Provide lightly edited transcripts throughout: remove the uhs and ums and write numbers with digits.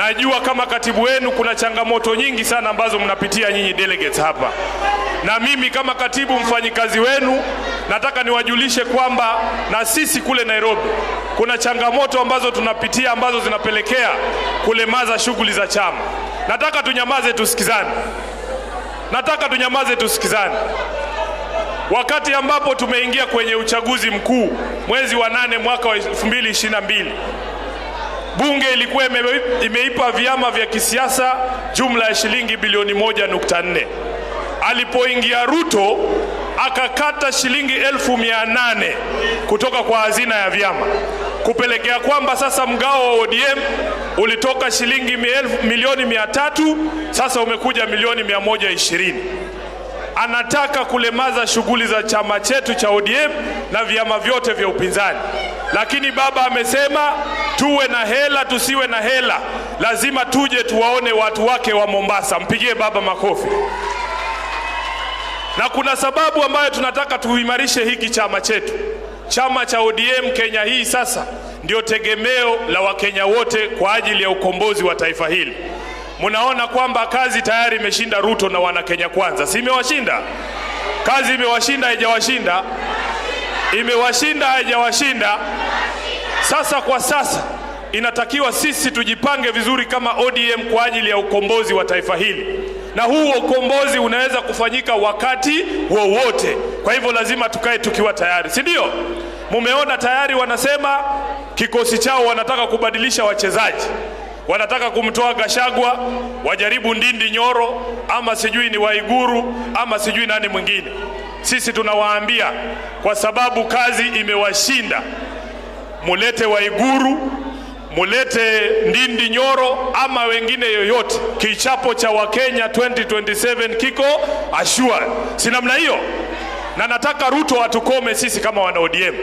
Najua kama katibu wenu kuna changamoto nyingi sana ambazo mnapitia nyinyi delegates hapa, na mimi kama katibu mfanyikazi wenu nataka niwajulishe kwamba na sisi kule Nairobi kuna changamoto ambazo tunapitia ambazo zinapelekea kulemaza shughuli za chama. Nataka tunyamaze tusikizane. Wakati ambapo tumeingia kwenye uchaguzi mkuu mwezi wa 8 mwaka wa 2022, bunge ilikuwa imeipa vyama vya kisiasa jumla ya shilingi bilioni 1.4. Alipoingia Ruto akakata shilingi 800,000 kutoka kwa hazina ya vyama, kupelekea kwamba sasa mgao wa ODM ulitoka shilingi milioni 300, sasa umekuja milioni 120. Anataka kulemaza shughuli za chama chetu cha ODM na vyama vyote vya upinzani. Lakini baba amesema tuwe na hela tusiwe na hela, lazima tuje tuwaone watu wake wa Mombasa. Mpigie baba makofi. Na kuna sababu ambayo tunataka tuimarishe hiki chama chetu. Chama cha ODM Kenya hii sasa ndio tegemeo la Wakenya wote kwa ajili ya ukombozi wa taifa hili. Munaona kwamba kazi tayari imeshinda Ruto na wana Kenya kwanza. Si imewashinda? Kazi imewashinda haijawashinda? Imewashinda haijawashinda? Sasa kwa sasa inatakiwa sisi tujipange vizuri kama ODM kwa ajili ya ukombozi wa taifa hili. Na huu ukombozi unaweza kufanyika wakati wowote. Kwa hivyo lazima tukae tukiwa tayari. Si ndio? Mumeona tayari wanasema kikosi chao wanataka kubadilisha wachezaji. Wanataka kumtoa Gashagwa, wajaribu Ndindi Nyoro, ama sijui ni Waiguru, ama sijui nani mwingine. Sisi tunawaambia kwa sababu kazi imewashinda, mulete Waiguru, mulete Ndindi Nyoro ama wengine yoyote. Kichapo cha Wakenya 2027 kiko assured. Si namna hiyo? Na nataka Ruto atukome sisi kama wana ODM.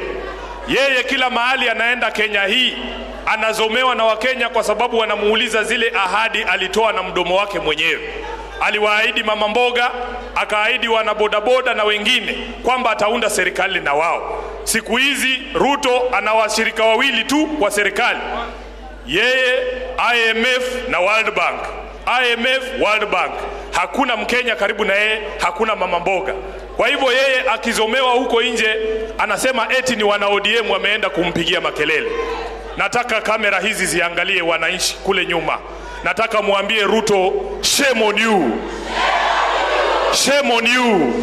Yeye kila mahali anaenda Kenya hii anazomewa na Wakenya kwa sababu wanamuuliza zile ahadi alitoa na mdomo wake mwenyewe. Aliwaahidi mama mboga, akaahidi wana bodaboda na wengine kwamba ataunda serikali na wao. Siku hizi Ruto ana washirika wawili tu kwa serikali. Yeye IMF na World Bank. IMF, World Bank. Hakuna Mkenya karibu na yeye, hakuna mama mboga. Kwa hivyo yeye akizomewa huko nje anasema eti ni wana ODM wameenda kumpigia makelele. Nataka kamera hizi ziangalie wananchi kule nyuma. Nataka muambie Ruto, shame on you. Shame on you.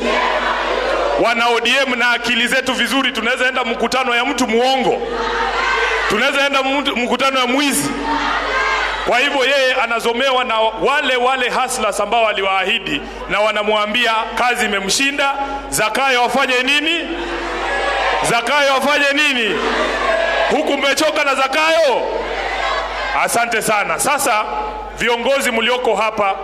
Wana ODM na akili zetu vizuri tunaweza enda mkutano ya mtu muongo. Tunaweza enda mkutano ya mwizi. Kwa hivyo yeye anazomewa na wale hustlers ambao waliwaahidi na wanamwambia kazi imemshinda. Zakayo wafanye nini? Zakayo wafanye nini? Huku mmechoka na Zakayo? Asante sana. Sasa viongozi mlioko hapa